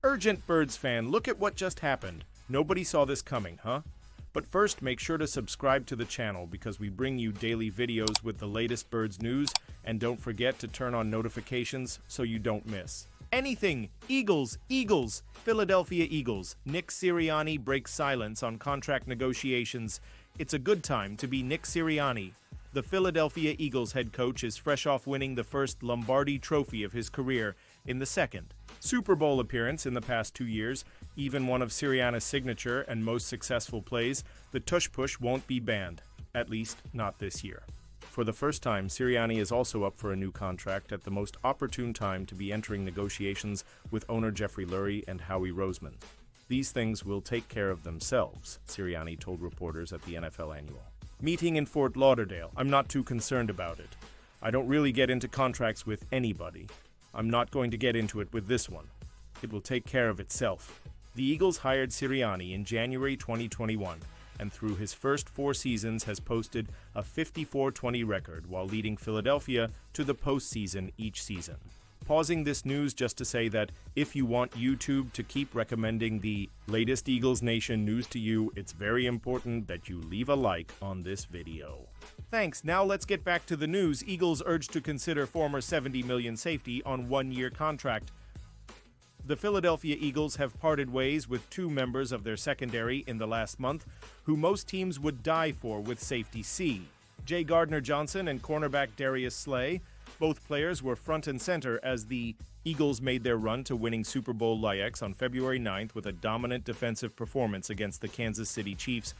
Urgent Birds fan, look at what just happened. Nobody saw this coming, huh? But first, make sure to subscribe to the channel because we bring you daily videos with the latest Birds news, and don't forget to turn on notifications so you don't miss anything. Eagles. Philadelphia Eagles. Nick Sirianni breaks silence on contract negotiations. It's a good time to be Nick Sirianni. The Philadelphia Eagles head coach is fresh off winning the first Lombardi Trophy of his career in the second Super Bowl appearance in the past 2 years, even one of Sirianni's signature and most successful plays. The tush push won't be banned, at least not this year. For the first time, Sirianni is also up for a new contract at the most opportune time to be entering negotiations with owner Jeffrey Lurie and Howie Roseman. These things will take care of themselves, Sirianni told reporters at the NFL Annual Meeting in Fort Lauderdale. I'm not too concerned about it. I don't really get into contracts with anybody. I'm not going to get into it with this one. It will take care of itself. The Eagles hired Sirianni in January 2021, and through his first 4 seasons has posted a 54-20 record while leading Philadelphia to the postseason each season. Pausing this news just to say that if you want YouTube to keep recommending the latest Eagles Nation news to you, it's very important that you leave a like on this video. Thanks. Now let's get back to the news. Eagles urged to consider former $70 million safety on 1-year contract. The Philadelphia Eagles have parted ways with 2 members of their secondary in the last month, who most teams would die for with safety C. J. Gardner-Johnson and cornerback Darius Slay. Both players were front and center as the Eagles made their run to winning Super Bowl LAX on February 9th with a dominant defensive performance against the Kansas City Chiefs.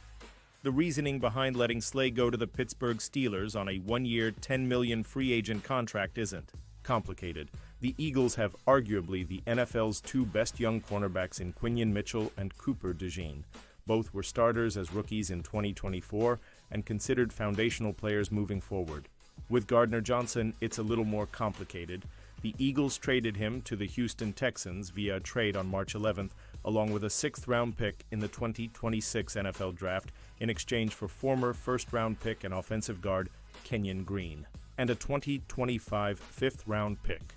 The reasoning behind letting Slay go to the Pittsburgh Steelers on a 1-year, $10 million free agent contract isn't complicated. The Eagles have arguably the NFL's 2 best young cornerbacks in Quinyon Mitchell and Cooper DeJean. Both were starters as rookies in 2024 and considered foundational players moving forward. With Gardner-Johnson, it's a little more complicated. The Eagles traded him to the Houston Texans via a trade on March 11th, along with a 6th-round pick in the 2026 NFL Draft in exchange for former first-round pick and offensive guard Kenyon Green, and a 2025 5th-round pick.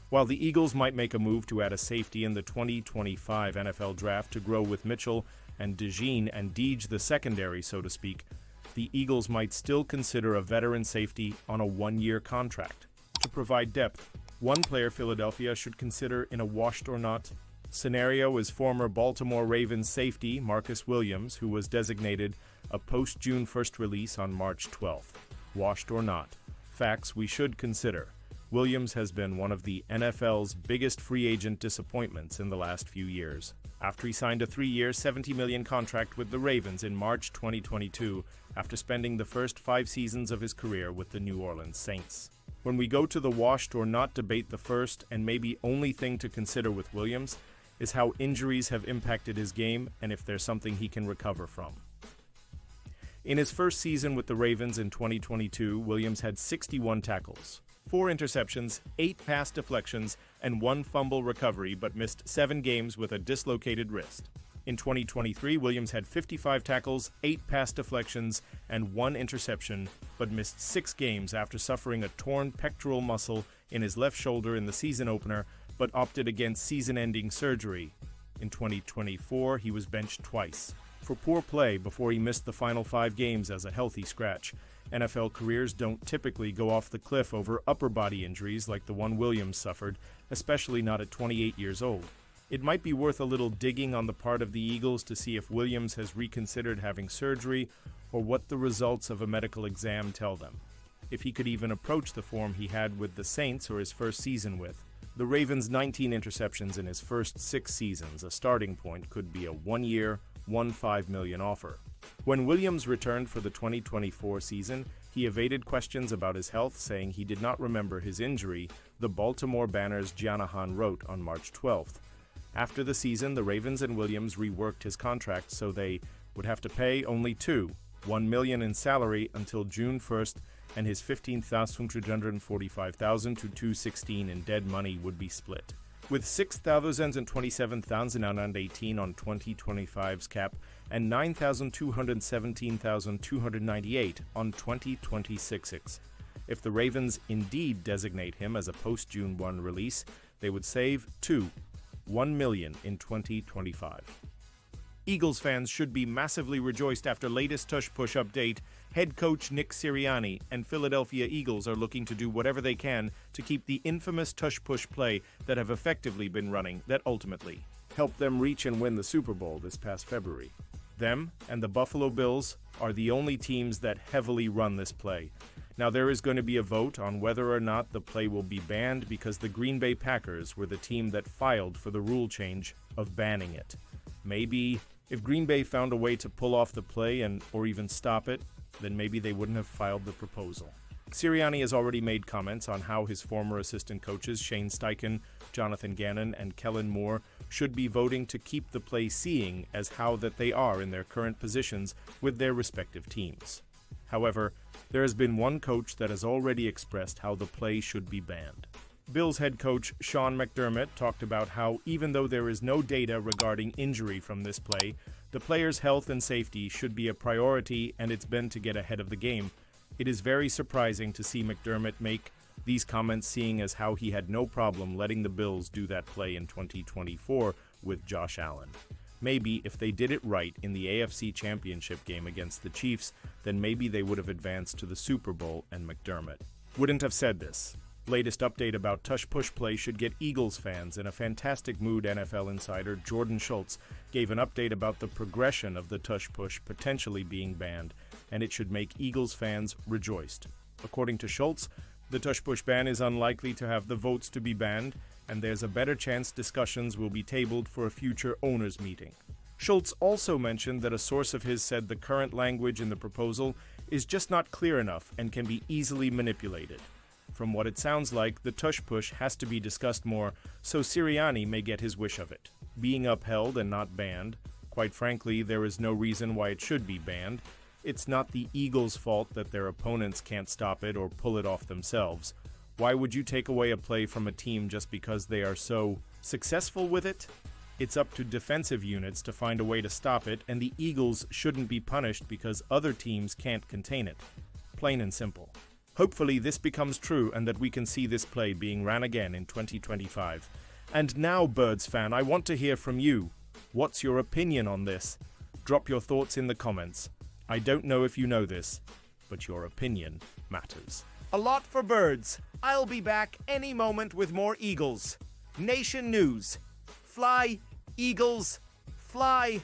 While the Eagles might make a move to add a safety in the 2025 NFL Draft to grow with Mitchell and DeJean and Deej the secondary, so to speak, the Eagles might still consider a veteran safety on a 1-year contract. To provide depth, one player Philadelphia should consider in a washed or not scenario is former Baltimore Ravens safety Marcus Williams, who was designated a post-June 1st release on March 12th. Washed or not. Facts we should consider. Williams has been one of the NFL's biggest free agent disappointments in the last few years, after he signed a 3-year, $70 million contract with the Ravens in March 2022, after spending the first 5 seasons of his career with the New Orleans Saints. When we go to the washed or not debate, the first and maybe only thing to consider with Williams is how injuries have impacted his game and if there's something he can recover from. In his first season with the Ravens in 2022, Williams had 61 tackles, 4 interceptions, 8 pass deflections, and 1 fumble recovery, but missed 7 games with a dislocated wrist. In 2023, Williams had 55 tackles, 8 pass deflections, and 1 interception, but missed 6 games after suffering a torn pectoral muscle in his left shoulder in the season opener, but opted against season-ending surgery. In 2024, he was benched twice for poor play before he missed the final 5 games as a healthy scratch. NFL careers don't typically go off the cliff over upper body injuries like the one Williams suffered, especially not at 28 years old. It might be worth a little digging on the part of the Eagles to see if Williams has reconsidered having surgery or what the results of a medical exam tell them. If he could even approach the form he had with the Saints or his first season with. The Ravens' 19 interceptions in his first 6 seasons, a starting point, could be a 1-year, $15 million offer. When Williams returned for the 2024 season, he evaded questions about his health, saying he did not remember his injury, the Baltimore Banner's Giannahan wrote on March 12th. After the season, the Ravens and Williams reworked his contract so they would have to pay only $1 million in salary until June 1st, and his $15,345,000 to $216 in dead money would be split, with $6,027,918 on 2025's cap and $9,217,298 on 2026's. If the Ravens indeed designate him as a post-June 1 release, they would save 1 million in 2025. Eagles fans should be massively rejoiced after latest tush-push update. Head coach Nick Sirianni and Philadelphia Eagles are looking to do whatever they can to keep the infamous tush-push play that have effectively been running that ultimately helped them reach and win the Super Bowl this past February. Them and the Buffalo Bills are the only teams that heavily run this play. Now there is going to be a vote on whether or not the play will be banned because the Green Bay Packers were the team that filed for the rule change of banning it. Maybe if Green Bay found a way to pull off the play or even stop it, then maybe they wouldn't have filed the proposal. Sirianni has already made comments on how his former assistant coaches Shane Steichen, Jonathan Gannon, and Kellen Moore should be voting to keep the play seeing as how that they are in their current positions with their respective teams. However, there has been one coach that has already expressed how the play should be banned. Bills head coach Sean McDermott talked about how even though there is no data regarding injury from this play, the players' health and safety should be a priority and it's been to get ahead of the game. It is very surprising to see McDermott make these comments seeing as how he had no problem letting the Bills do that play in 2024 with Josh Allen. Maybe if they did it right in the AFC Championship game against the Chiefs, then maybe they would have advanced to the Super Bowl and McDermott wouldn't have said this. Latest update about tush-push play should get Eagles fans in a fantastic mood. NFL insider Jordan Schultz gave an update about the progression of the tush-push potentially being banned, and it should make Eagles fans rejoiced. According to Schultz, the tush-push ban is unlikely to have the votes to be banned, and there's a better chance discussions will be tabled for a future owners' meeting. Schultz also mentioned that a source of his said the current language in the proposal is just not clear enough and can be easily manipulated. From what it sounds like, the tush-push has to be discussed more, so Sirianni may get his wish of it. Being upheld and not banned, quite frankly, there is no reason why it should be banned. It's not the Eagles' fault that their opponents can't stop it or pull it off themselves. Why would you take away a play from a team just because they are so successful with it? It's up to defensive units to find a way to stop it, and the Eagles shouldn't be punished because other teams can't contain it. Plain and simple. Hopefully this becomes true and that we can see this play being ran again in 2025. And now, Birds fan, I want to hear from you. What's your opinion on this? Drop your thoughts in the comments. I don't know if you know this, but your opinion matters. A lot for Birds. I'll be back any moment with more Eagles. Nation News. Fly, Eagles, fly.